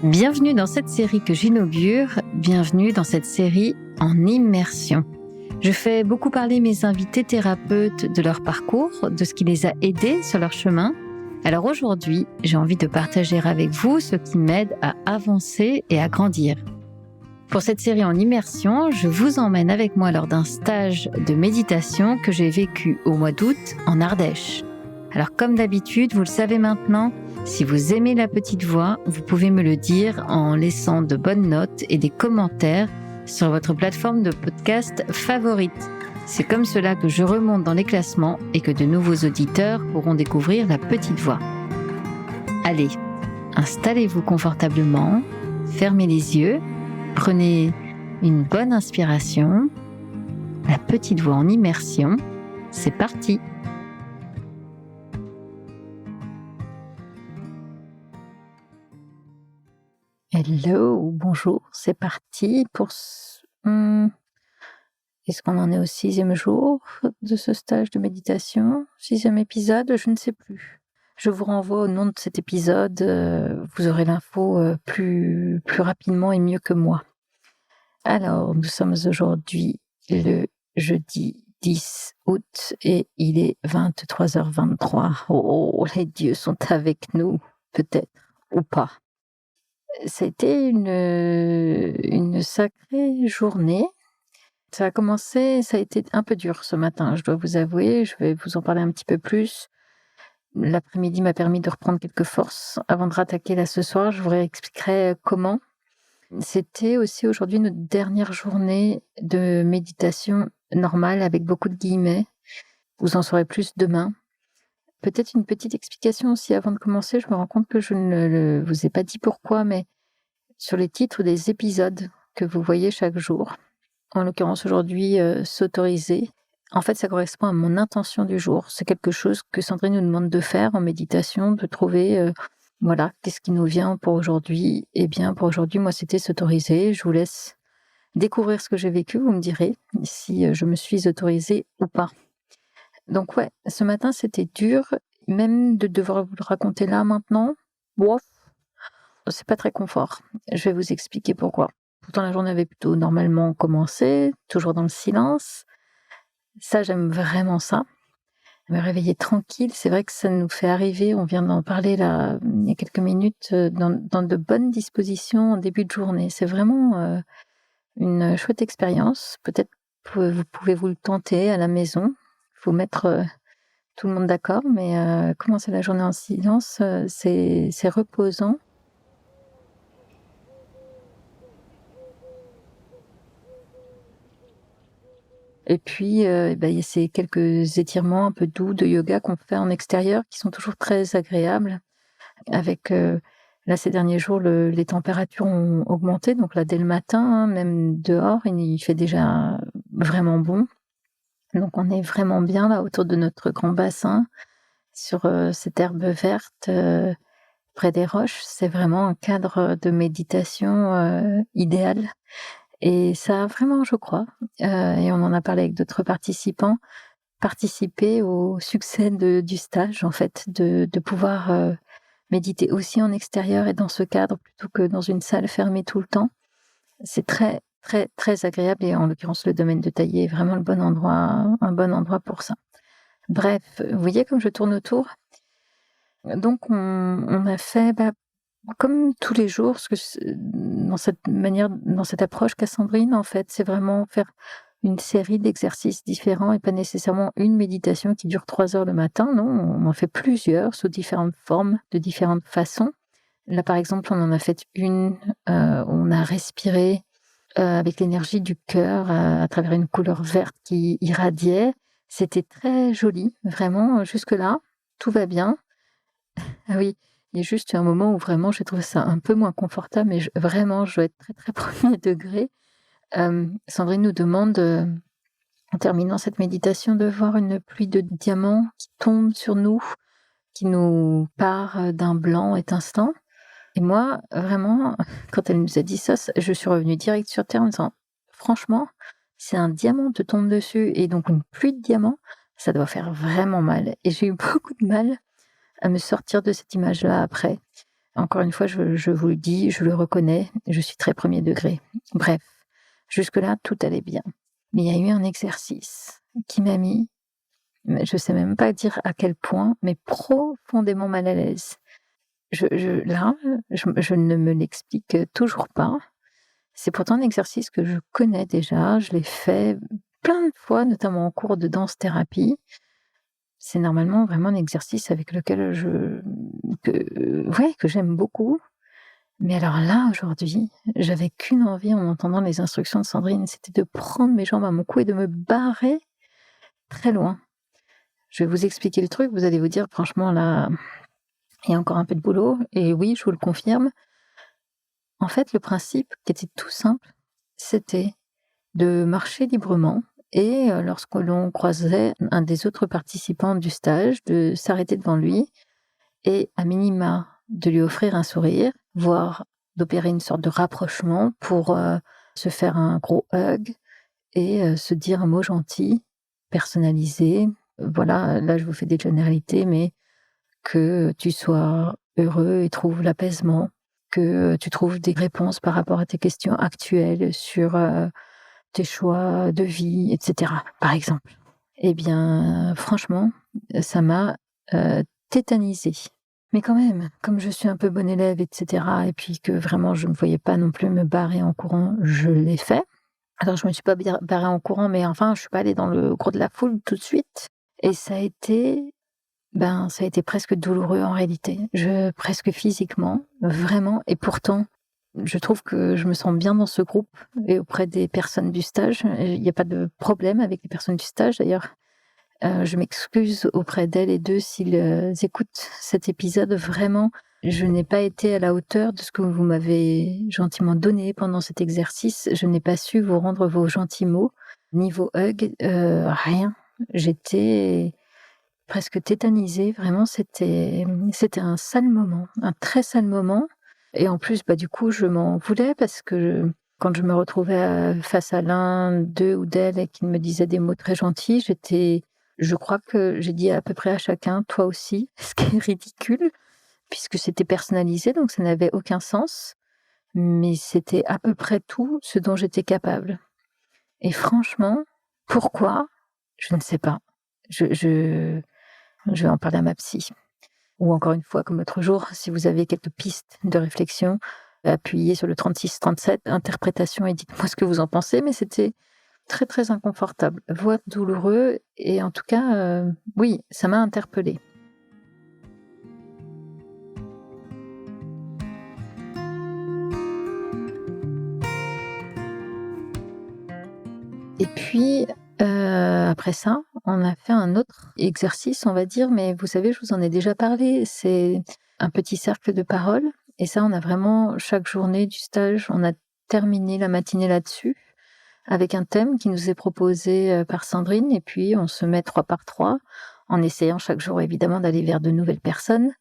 Bienvenue dans cette série que j'inaugure, bienvenue dans cette série en immersion. Je fais beaucoup parler mes invités thérapeutes de leur parcours, de ce qui les a aidés sur leur chemin. Alors aujourd'hui, j'ai envie de partager avec vous ce qui m'aide à avancer et à grandir. Pour cette série en immersion, je vous emmène avec moi lors d'un stage de méditation que j'ai vécu au mois d'août en Ardèche. Alors comme d'habitude, vous le savez maintenant, si vous aimez la petite voix, vous pouvez me le dire en laissant de bonnes notes et des commentaires sur votre plateforme de podcast favorite. C'est comme cela que je remonte dans les classements et que de nouveaux auditeurs pourront découvrir la petite voix. Allez, installez-vous confortablement, fermez les yeux, prenez une bonne inspiration. La petite voix en immersion, c'est parti! Hello, bonjour, c'est parti pour Est-ce qu'on en est au 6e jour de ce stage de méditation? 6e épisode, je ne sais plus. Je vous renvoie au nom de cet épisode, vous aurez l'info plus rapidement et mieux que moi. Alors, nous sommes aujourd'hui le jeudi 10 août et il est 23h23. Oh, les dieux sont avec nous, peut-être, ou pas. C'était une sacrée journée. Ça a été un peu dur ce matin, je dois vous avouer. Je vais vous en parler un petit peu plus. L'après-midi m'a permis de reprendre quelques forces avant de rattaquer là ce soir. Je vous réexpliquerai comment. C'était aussi aujourd'hui notre dernière journée de méditation normale avec beaucoup de guillemets. Vous en saurez plus demain. Peut-être une petite explication aussi avant de commencer. Je me rends compte que je ne vous ai pas dit pourquoi, mais sur les titres des épisodes que vous voyez chaque jour, en l'occurrence aujourd'hui, s'autoriser, en fait ça correspond à mon intention du jour. C'est quelque chose que Sandrine nous demande de faire en méditation, de trouver, qu'est-ce qui nous vient pour aujourd'hui. Eh bien pour aujourd'hui, moi c'était s'autoriser. Je vous laisse découvrir ce que j'ai vécu, vous me direz si je me suis autorisée ou pas. Donc ouais, ce matin c'était dur, même de devoir vous le raconter là maintenant, c'est pas très confort. Je vais vous expliquer pourquoi. Pourtant, la journée avait plutôt normalement commencé, toujours dans le silence. Ça, j'aime vraiment ça. Me réveiller tranquille, c'est vrai que ça nous fait arriver, on vient d'en parler là, il y a quelques minutes, dans de bonnes dispositions en début de journée. C'est vraiment une chouette expérience. Peut-être vous pouvez vous le tenter à la maison. Il faut mettre tout le monde d'accord, mais commencer la journée en silence, c'est reposant. Et puis, il y a ces quelques étirements un peu doux de yoga qu'on fait en extérieur qui sont toujours très agréables. Avec, là, ces derniers jours, les températures ont augmenté. Donc là, dès le matin, même dehors, il fait déjà vraiment bon. Donc on est vraiment bien là, autour de notre grand bassin, sur cette herbe verte, près des roches. C'est vraiment un cadre de méditation idéal. Et ça a vraiment, je crois, et on en a parlé avec d'autres participants, participé au succès du stage, en fait, de pouvoir méditer aussi en extérieur et dans ce cadre plutôt que dans une salle fermée tout le temps. C'est très, très, très agréable et en l'occurrence, le domaine de Taillé est vraiment un bon endroit pour ça. Bref, vous voyez comme je tourne autour. Donc on a fait, comme tous les jours, parce que dans cette approche qu'a Sandrine, en fait, c'est vraiment faire une série d'exercices différents et pas nécessairement une méditation qui dure 3 heures le matin. Non, on en fait plusieurs sous différentes formes, de différentes façons. Là, par exemple, on en a fait une, on a respiré avec l'énergie du cœur à travers une couleur verte qui irradiait. C'était très joli, vraiment, jusque-là, tout va bien. Ah oui, il y a juste un moment où vraiment j'ai trouvé ça un peu moins confortable, mais vraiment, je dois être très, très premier degré. Sandrine nous demande, en terminant cette méditation, de voir une pluie de diamants qui tombe sur nous, qui nous part d'un blanc étincelant. Et moi, vraiment, quand elle nous a dit ça, je suis revenue direct sur terre en me disant, franchement, si un diamant te tombe dessus et donc une pluie de diamants, ça doit faire vraiment mal. Et j'ai eu beaucoup de mal à me sortir de cette image-là après. Encore une fois, je vous le dis, je le reconnais, je suis très premier degré. Bref, jusque-là, tout allait bien. Mais il y a eu un exercice qui m'a mis, je sais même pas dire à quel point, mais profondément mal à l'aise. Je ne me l'explique toujours pas. C'est pourtant un exercice que je connais déjà, je l'ai fait plein de fois, notamment en cours de danse-thérapie. C'est normalement vraiment un exercice avec lequel que j'aime beaucoup. Mais alors là, aujourd'hui, j'avais qu'une envie en entendant les instructions de Sandrine, c'était de prendre mes jambes à mon cou et de me barrer très loin. Je vais vous expliquer le truc, vous allez vous dire: «Franchement là, il y a encore un peu de boulot» et oui, je vous le confirme. En fait, le principe qui était tout simple, c'était de marcher librement et lorsque l'on croisait un des autres participants du stage, de s'arrêter devant lui et à minima de lui offrir un sourire, voire d'opérer une sorte de rapprochement pour, se faire un gros hug et se dire un mot gentil, personnalisé. Voilà, là je vous fais des généralités, mais que tu sois heureux et trouves l'apaisement, que tu trouves des réponses par rapport à tes questions actuelles sur, tes choix de vie et cetera, par exemple. Eh bien, franchement, ça m'a, tétanisée. Mais quand même, comme je suis un peu bonne élève et cetera et puis que vraiment je ne me voyais pas non plus me barrer en courant, je l'ai fait. Alors je me suis pas barrée en courant, mais enfin, je suis pas allée dans le gros de la foule tout de suite et ça a été presque douloureux en réalité. Presque physiquement, vraiment et pourtant, je trouve que je me sens bien dans ce groupe et auprès des personnes du stage. Il y a pas de problème avec les personnes du stage d'ailleurs. Je m'excuse auprès d'elles et d'eux s'ils, écoutent cet épisode. Vraiment, je n'ai pas été à la hauteur de ce que vous m'avez gentiment donné pendant cet exercice. Je n'ai pas su vous rendre vos gentils mots. Niveau hug, rien. J'étais presque tétanisée. Vraiment, c'était un sale moment, un très sale moment et en plus, bah, du coup, je m'en voulais parce que quand je me retrouvais, face à l'un d'eux ou d'elles et qu'ils me disaient des mots très gentils, je crois que j'ai dit à peu près à chacun: «Toi aussi», ce qui est ridicule puisque c'était personnalisé, donc ça n'avait aucun sens, mais c'était à peu près tout ce dont j'étais capable et franchement, pourquoi? Je ne sais pas. Je vais en parler à ma psy ou encore une fois, comme l'autre jour, si vous avez quelques pistes de réflexion, appuyez sur le 36-37, interprétation et dites-moi ce que vous en pensez, mais c'était très, très inconfortable, voire douloureux et en tout cas, oui, ça m'a interpellée. Et puis, après ça, on a fait un autre exercice, on va dire, mais vous savez, je vous en ai déjà parlé, c'est un petit cercle de parole et ça, on a vraiment chaque journée du stage, on a terminé la matinée là-dessus, avec un thème qui nous est proposé, par Sandrine et puis on se met 3 par 3, en essayant chaque jour évidemment d'aller vers de nouvelles personnes.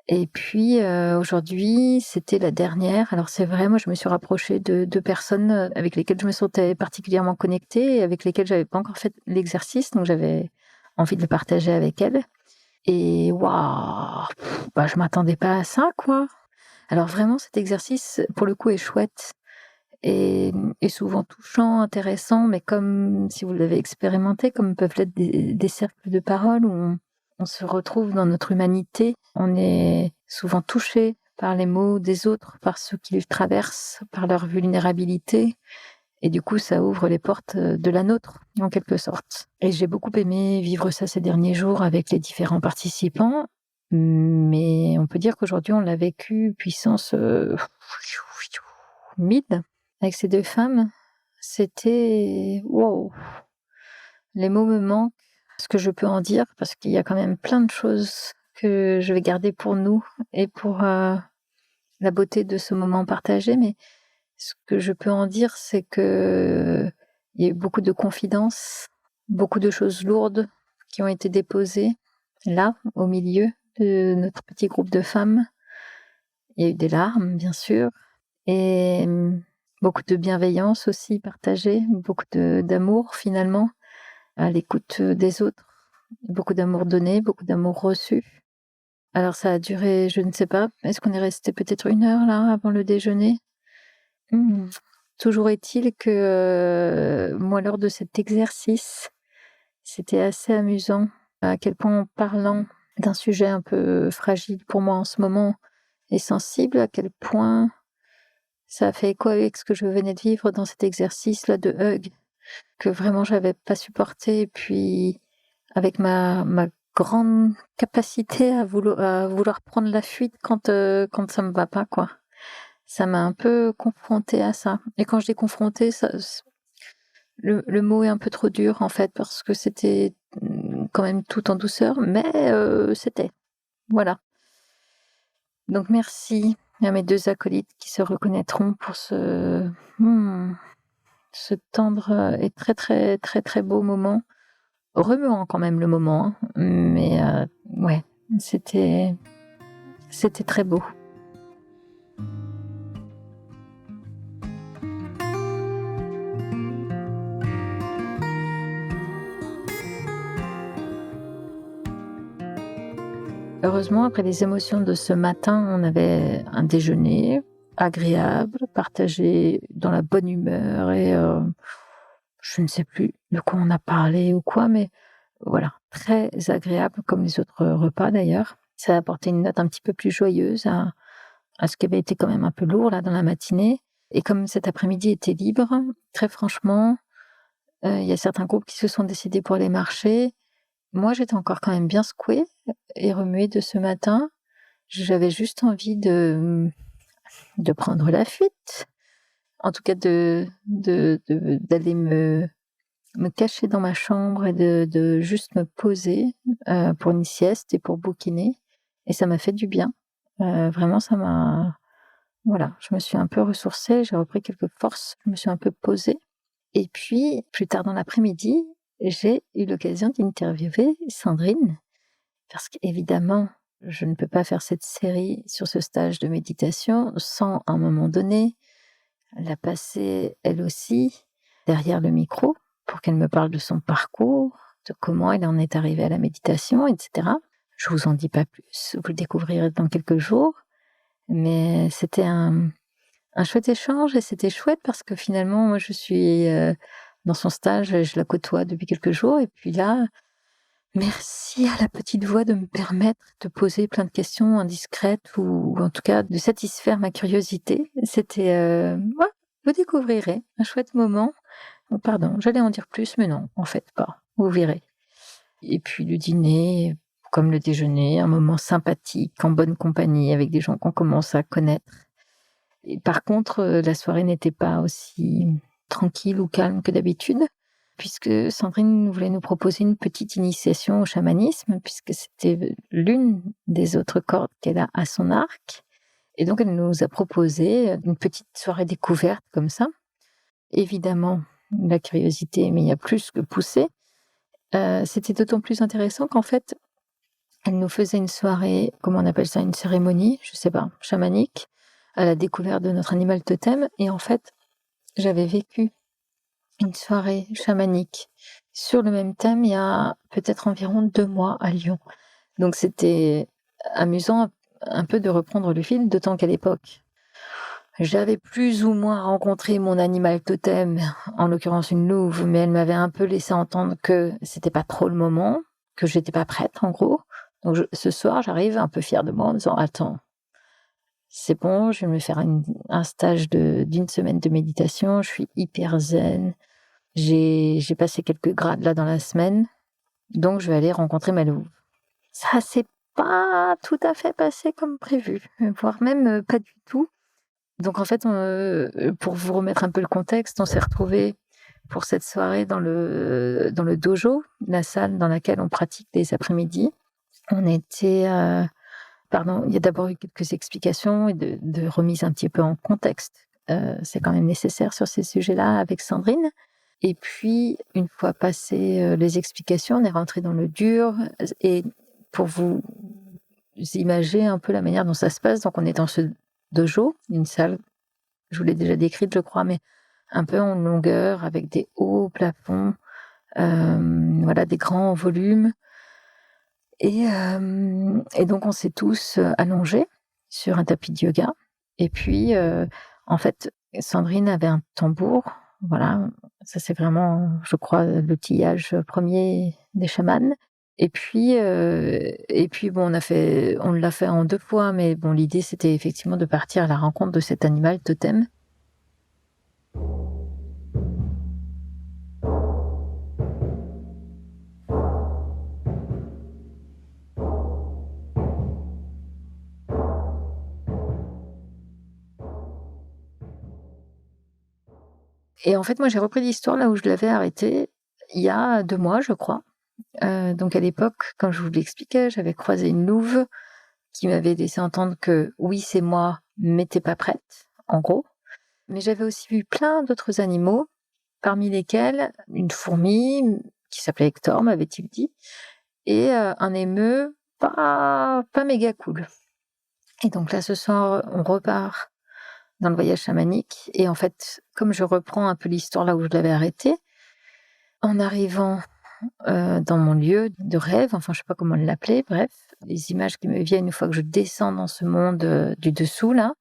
Et puis, aujourd'hui, c'était la dernière. Alors c'est vrai, moi je me suis rapprochée de 2 personnes, avec lesquelles je me sentais particulièrement connectée et avec lesquelles j'avais pas encore fait l'exercice, donc j'avais envie de le partager avec elles et waouh! Bah, je m'attendais pas à ça, quoi. Alors vraiment cet exercice, pour le coup, est chouette et souvent touchant, intéressant, mais comme si vous l'avez expérimenté, comme peuvent l'être des cercles de parole où on se retrouve dans notre humanité. On est souvent touché par les mots des autres, par ceux qu'ils traversent, par leur vulnérabilité et du coup, ça ouvre les portes, de la nôtre, en quelque sorte et j'ai beaucoup aimé vivre ça ces derniers jours avec les différents participants, mais on peut dire qu'aujourd'hui, on l'a vécu puissance, 1000. Avec ces 2 femmes, c'était waouh! Les mots me manquent, ce que je peux en dire, parce qu'il y a quand même plein de choses que je vais garder pour nous et pour, la beauté de ce moment partagé, mais ce que je peux en dire, c'est qu'il y a eu beaucoup de confidences, beaucoup de choses lourdes qui ont été déposées là, au milieu de notre petit groupe de femmes. Il y a eu des larmes, bien sûr et beaucoup de bienveillance aussi partagée, beaucoup d'amour finalement, à l'écoute, des autres. Beaucoup d'amour donné, beaucoup d'amour reçu Alors ça a duré, je ne sais pas, est-ce qu'on est resté peut-être 1 heure là avant le déjeuner? Mmh. Toujours est-il que, moi lors de cet exercice, c'était assez amusant à quel point en parlant d'un sujet un peu fragile pour moi en ce moment et sensible, à quel point ça a fait écho avec ce que je venais de vivre dans cet exercice-là de hug, que vraiment j'avais pas supporté et puis avec ma grande capacité à vouloir prendre la fuite quand ça me va pas, quoi. Ça m'a un peu confrontée à ça et quand je dis confrontée, ça le mot est un peu trop dur, en fait, parce que c'était, quand même tout en douceur, mais c'était. Voilà. Donc merci à mes 2 acolytes qui se reconnaîtront pour mmh, ce tendre, et très, très, très, très beau moment. Remuant quand même le moment, hein, mais ouais, c'était c'était très beau. Heureusement, après les émotions de ce matin, on avait un déjeuner agréable, partagé dans la bonne humeur et je ne sais plus de quoi on a parlé ou quoi, mais voilà, très agréable comme les autres repas d'ailleurs. Ça a apporté une note un petit peu plus joyeuse à ce qui avait été quand même un peu lourd là dans la matinée et comme cet après-midi était libre, très franchement, il y a certains groupes qui se sont décidés pour aller marcher. Moi, j'étais encore quand même bien secouée et remuée de ce matin. J'avais juste envie de prendre la fuite, en tout cas d'aller me cacher dans ma chambre et de juste me poser, pour une sieste et pour bouquiner et ça m'a fait du bien. Vraiment ça m'a voilà, je me suis un peu ressourcée, j'ai repris quelques forces, je me suis un peu posée et puis plus tard dans l'après-midi, j'ai eu l'occasion d'interviewer Sandrine parce qu'évidemment, je ne peux pas faire cette série sur ce stage de méditation sans, à un moment donné, la passer elle aussi derrière le micro pour qu'elle me parle de son parcours, de comment elle en est arrivée à la méditation, etc. Je vous en dis pas plus, vous le découvrirez dans quelques jours, mais c'était un chouette échange et c'était chouette parce que finalement, moi, je suis dans son stage, je la côtoie depuis quelques jours et puis là, merci à la petite voix de me permettre de poser plein de questions indiscrètes ou en tout cas de satisfaire ma curiosité. C'était, ouais, vous découvrirez un chouette moment. Oh pardon, j'allais en dire plus, mais non, en fait pas. Vous verrez. Et puis le dîner, comme le déjeuner, un moment sympathique, en bonne compagnie, avec des gens qu'on commence à connaître. Et par contre, la soirée n'était pas aussi tranquille ou calme que d'habitude puisque Sandrine voulait nous proposer une petite initiation au chamanisme, puisque c'était l'une des autres cordes qu'elle a à son arc. Et donc, elle nous a proposé une petite soirée découverte comme ça. Évidemment, la curiosité, mais il y a plus que poussé. C'était d'autant plus intéressant qu'en fait, elle nous faisait une soirée, comment on appelle ça, une cérémonie, je sais pas, chamanique, à la découverte de notre animal totem. Et en fait, j'avais vécu une soirée chamanique sur le même thème il y a peut-être environ 2 mois à Lyon. Donc c'était amusant un peu de reprendre le fil, d'autant qu'à l'époque, j'avais plus ou moins rencontré mon animal totem, en l'occurrence une louve, mais elle m'avait un peu laissé entendre que c'était pas trop le moment, que j'étais pas prête en gros. Donc ce soir, j'arrive un peu fière de moi en me disant: «Attends, c'est bon, je vais me faire un stage d'une semaine de méditation, je suis hyper zen, j'ai passé quelques grades là dans la semaine, donc je vais aller rencontrer ma louve». Ça s'est pas tout à fait passé comme prévu, voire même, pas du tout. Donc en fait, pour vous remettre un peu le contexte, on s'est retrouvés pour cette soirée dans le dojo, la salle dans laquelle on pratique les après-midi. On était, pardon, il y a d'abord eu quelques explications et de remise un petit peu en contexte. C'est quand même nécessaire sur ces sujets-là avec Sandrine. Et puis, une fois passées, les explications, on est rentré dans le dur et pour vous imager un peu la manière dont ça se passe, donc on est dans ce dojo, une salle, je vous l'ai déjà décrite, je crois, mais un peu en longueur avec des hauts plafonds, voilà, des grands volumes Et donc on s'est tous, allongés sur un tapis de yoga et puis, en fait, Sandrine avait un tambour, voilà, ça c'est vraiment, je crois, l'outillage, 1 des chamans. Et puis bon, on l'a fait en 2 fois, mais bon, l'idée c'était effectivement de partir à la rencontre de cet animal totem. Et en fait, moi j'ai repris l'histoire là où je l'avais arrêtée, il y a 2 mois, je crois. Donc à l'époque, comme je vous l'expliquais, j'avais croisé une louve qui m'avait laissé entendre que: «Oui, c'est moi, mais tu es pas prête», en gros. Mais j'avais aussi vu plein d'autres animaux, parmi lesquels une fourmi, qui s'appelait Hector, m'avait-il dit, et un émeu pas méga cool. Et donc là, ce soir, on repart dans le voyage chamanique et en fait, comme je reprends un peu l'histoire là où je l'avais arrêtée, en arrivant, dans mon lieu de rêve, enfin, je sais pas comment l'appeler, bref, les images qui me viennent une fois que je descends dans ce monde, du dessous là,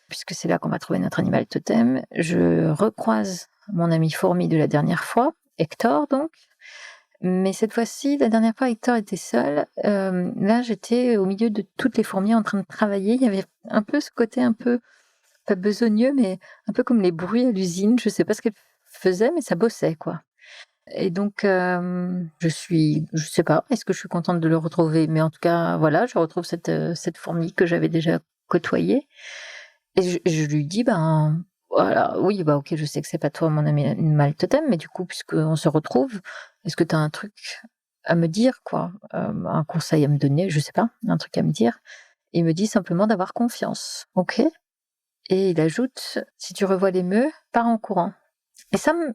puisque c'est là qu'on va trouver notre animal totem, je recroise mon ami fourmi de la dernière fois, Hector donc, mais cette fois-ci, la dernière fois, Hector était seul. Là, j'étais au milieu de toutes les fourmis en train de travailler. Il y avait un peu ce côté un peu, pas besogneux, mais un peu comme les bruits à l'usine. Je sais pas ce qu'elle faisait, mais ça bossait, quoi. Et donc, je sais pas, est-ce que je suis contente de le retrouver? Mais en tout cas, voilà, je retrouve cette fourmi que j'avais déjà côtoyée. Et je lui dis: «Ben, voilà, oui, bah, OK, je sais que c'est pas toi mon animal totem, mais du coup, puisqu'on se retrouve, est-ce que tu as un truc à me dire, quoi? Un conseil à me donner?» Je sais pas, un truc à me dire. Il me dit simplement d'avoir confiance. OK. Et il ajoute: «Si tu revois l'émeu, pars en courant». Et ça me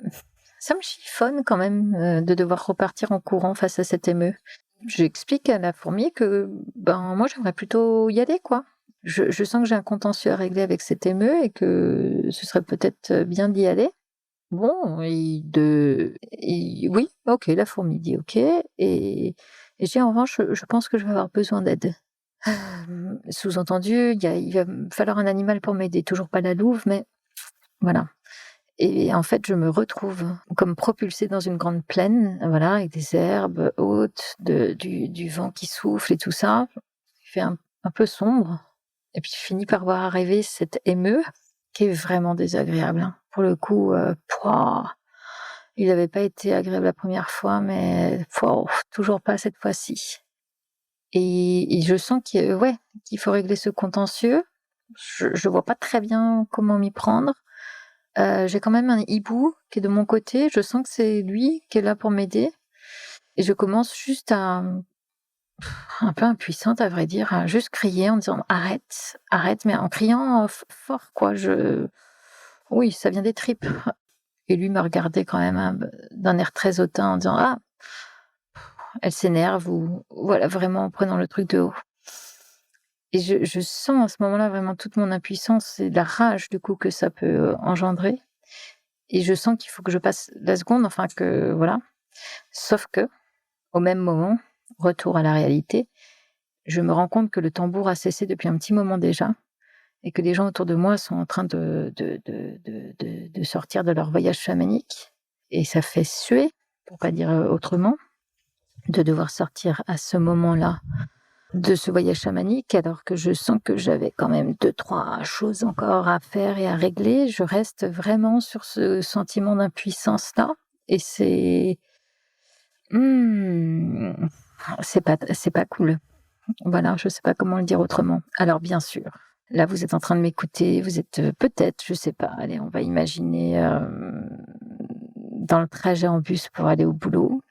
chiffonne quand même, de devoir repartir en courant face à cet émeu. J'explique à la fourmi que, ben, moi, j'aimerais plutôt y aller, quoi. Je sens que j'ai un contentieux à régler avec cet émeu et que ce serait peut-être bien d'y aller. Bon, oui, OK, la fourmi dit OK et je dis: «En revanche, je pense que je vais avoir besoin d'aide». Sous-entendu, il va me falloir un animal pour m'aider. Toujours pas la louve, mais voilà. Et en fait, je me retrouve comme propulsée dans une grande plaine, voilà, avec des herbes hautes, du vent qui souffle et tout ça. Il fait un peu sombre et puis je finis par voir arriver cet émeu qui est vraiment désagréable, hein. Pour le coup, pouah, il n'avait pas été agréable la première fois, mais pouah, toujours pas cette fois-ci. Et je sens ouais, qu'il faut régler ce contentieux. Je vois pas très bien comment m'y prendre. J'ai quand même un hibou qui est de mon côté, je sens que c'est lui qui est là pour m'aider et je commence juste à un peu impuissante à vrai dire, à juste crier en disant: «Arrête, arrête», mais en criant, fort quoi, oui, ça vient des tripes. Et lui me regardait quand même, d'un air très hautain en disant: «Ah, elle s'énerve» ou voilà, vraiment en prenant le truc de haut. Et je sens à ce moment-là vraiment toute mon impuissance et la rage du coup que ça peut, engendrer. Et je sens qu'il faut que je passe la seconde, enfin que voilà. Sauf que, au même moment, retour à la réalité, je me rends compte que le tambour a cessé depuis un petit moment déjà et que les gens autour de moi sont en train de sortir de leur voyage chamanique et ça fait suer, pour pas dire, autrement, de devoir sortir à ce moment-là de ce voyage chamanique, alors que je sens que j'avais quand même 2-3 choses encore à faire et à régler. Je reste vraiment sur ce sentiment d'impuissance-là et mmh, c'est pas cool. Voilà, je sais pas comment le dire autrement. Alors bien sûr, là vous êtes en train de m'écouter, vous êtes, peut-être, je sais pas, allez, on va imaginer, dans le trajet en bus pour aller au boulot.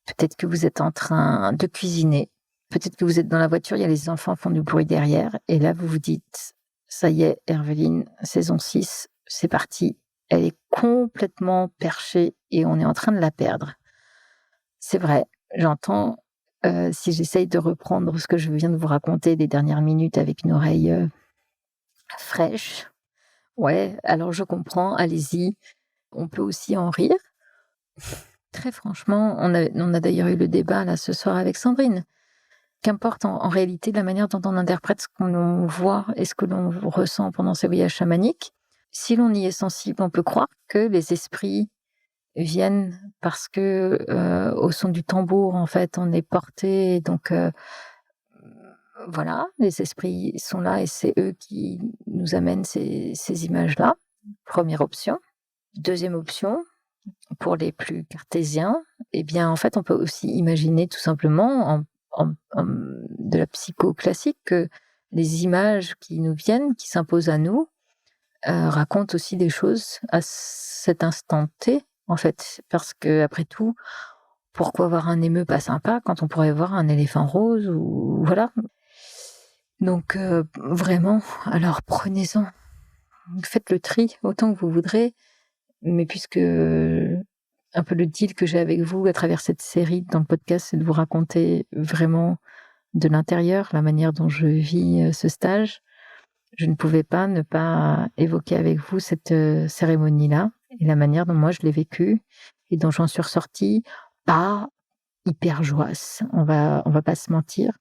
Peut-être que vous êtes en train de cuisiner. Peut-être que vous êtes dans la voiture, il y a les enfants font du bruit derrière et là vous vous dites: «Ça y est, Herveline, saison 6, c'est parti. Elle est complètement perchée et on est en train de la perdre». C'est vrai, j'entends, si j'essaye de reprendre ce que je viens de vous raconter les dernières minutes avec une oreille, fraîche. Ouais, alors je comprends, allez-y. On peut aussi en rire. Très franchement, on a d'ailleurs eu le débat là ce soir avec Sandrine. qu'importe en réalité la manière dont on interprète ce qu'on voit et ce que l'on ressent pendant ces voyages chamaniques. Si l'on y est sensible, on peut croire que les esprits viennent parce que au son du tambour, en fait, on est porté. Donc voilà, les esprits sont là et c'est eux qui nous amènent ces images-là. Première option. Deuxième option, pour les plus cartésiens, eh bien, en fait, on peut aussi imaginer tout simplement de la psycho classique que les images qui nous viennent, qui s'imposent à nous, racontent aussi des choses à cet instant T, en fait. Parce que, après tout, pourquoi voir un émeu pas sympa quand on pourrait voir un éléphant rose ou voilà. Donc, vraiment, alors prenez-en, faites le tri autant que vous voudrez, mais puisque un peu le deal que j'ai avec vous à travers cette série dans le podcast, c'est de vous raconter vraiment de l'intérieur la manière dont je vis ce stage. Je ne pouvais pas ne pas évoquer avec vous cette cérémonie-là et la manière dont moi je l'ai vécue et dont j'en suis ressortie pas hyper joyeuse. On va pas se mentir.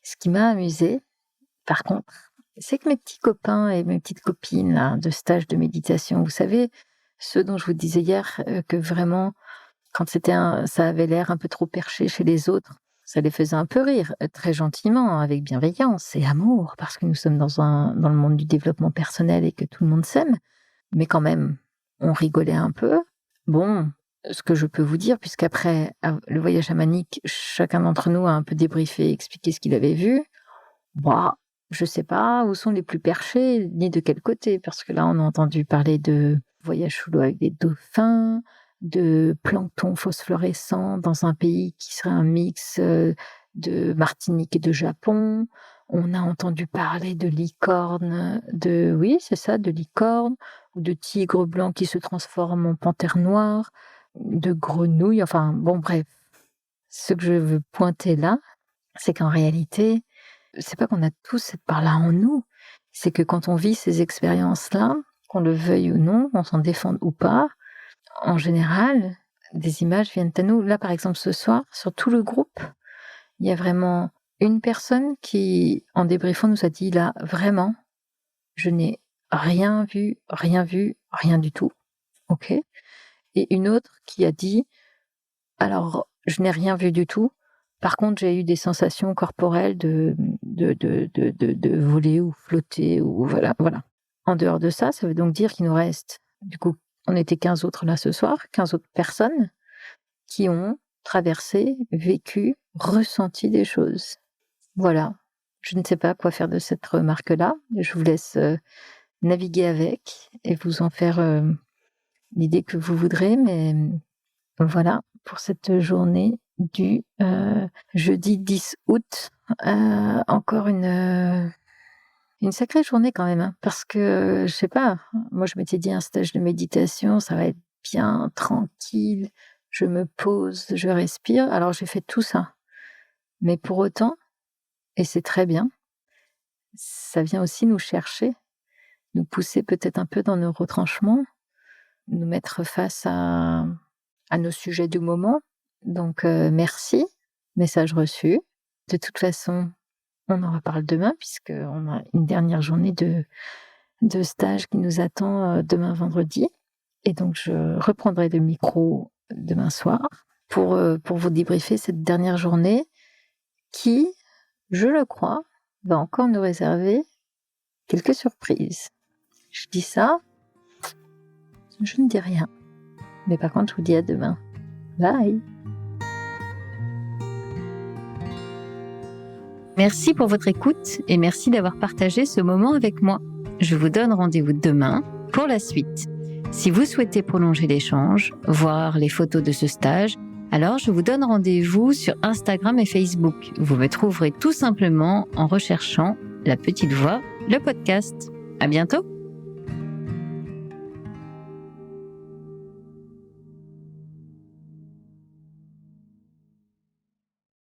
Ce qui m'a amusée, par contre, c'est que mes petits copains et mes petites copines là, de stage de méditation, vous savez, ceux dont je vous disais hier que vraiment, quand ça avait l'air un peu trop perché chez les autres, ça les faisait un peu rire, très gentiment, avec bienveillance et amour, parce que nous sommes dans le monde du développement personnel et que tout le monde s'aime. Mais quand même, on rigolait un peu. Bon, ce que je peux vous dire, puisqu'après le voyage chamanique, chacun d'entre nous a un peu débriefé, expliqué ce qu'il avait vu. Bah, je sais pas où sont les plus perchés, ni de quel côté, parce que là, on a entendu parler de voyage sous l'eau avec des dauphins, de plancton phosphorescent dans un pays qui serait un mix de Martinique et de Japon. On a entendu parler de licornes, oui, c'est ça, de licornes, ou de tigres blancs qui se transforment en panthères noires, de grenouilles, enfin, bon, bref. Ce que je veux pointer là, c'est qu'en réalité, c'est pas qu'on a tous cette part-là en nous, c'est que quand on vit ces expériences-là, qu'on le veuille ou non, on s'en défende ou pas, en général, des images viennent à nous. Là, par exemple, ce soir, sur tout le groupe, il y a vraiment une personne qui, en débriefant, nous a dit, là, vraiment, je n'ai rien vu, rien du tout. OK? Et une autre qui a dit, alors, je n'ai rien vu du tout. Par contre, j'ai eu des sensations corporelles de voler ou flotter ou voilà. En dehors de ça, ça veut donc dire qu'il nous reste, du coup, on était 15 autres là ce soir, 15 autres personnes qui ont traversé, vécu, ressenti des choses. Voilà. Je ne sais pas quoi faire de cette remarque-là. Je vous laisse naviguer avec et vous en faire l'idée que vous voudrez, mais voilà pour cette journée du jeudi 10 août. Encore une sacrée journée quand même, hein, parce que, je sais pas, moi je m'étais dit un stage de méditation, ça va être bien tranquille, je me pose, je respire. Alors j'ai fait tout ça. Mais pour autant, et c'est très bien, ça vient aussi nous chercher, nous pousser peut-être un peu dans nos retranchements, nous mettre face à nos sujets du moment. Donc merci, message reçu. De toute façon, on en reparle demain puisqu'on a une dernière journée de stage qui nous attend demain vendredi. Et donc je reprendrai le micro demain soir pour vous débriefer cette dernière journée qui, je le crois, va encore nous réserver quelques surprises. Je dis ça, je ne dis rien. Mais par contre, je vous dis à demain. Bye! Merci pour votre écoute et merci d'avoir partagé ce moment avec moi. Je vous donne rendez-vous demain pour la suite. Si vous souhaitez prolonger l'échange, voir les photos de ce stage, alors je vous donne rendez-vous sur Instagram et Facebook. Vous me trouverez tout simplement en recherchant La Petite Voix, le podcast. À bientôt!